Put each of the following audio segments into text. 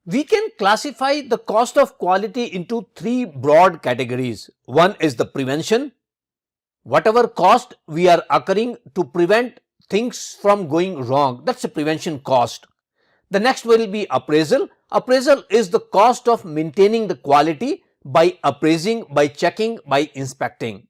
We can classify the cost of quality into three broad categories. One is the prevention. Whatever cost we are occurring to prevent things from going wrong, that's a prevention cost. The next will be appraisal. Appraisal is the cost of maintaining the quality by appraising, by checking, by inspecting.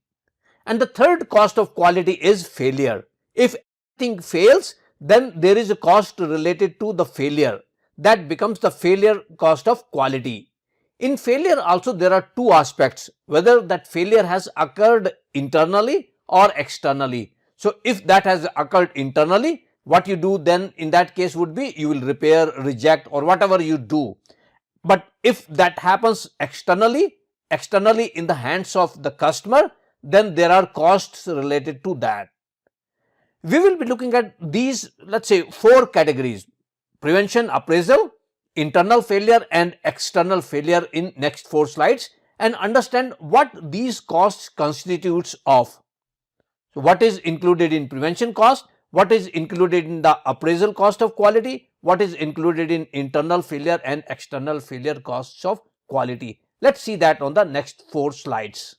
And the third cost of quality is failure. If anything fails, then there is a cost related to the failure. That becomes the failure cost of quality. In failure also there are two aspects, whether that failure has occurred internally or externally. So if that has occurred internally, what you do then in that case would be you will repair, reject, or whatever you do. But if that happens externally in the hands of the customer, then there are costs related to that. We will be looking at these, let's say, four categories: prevention, appraisal, internal failure, and external failure in next four slides, and understand what these costs constitutes of. So what is included in prevention cost, what is included in the appraisal cost of quality, what is included in internal failure and external failure costs of quality. Let's see that on the next four slides.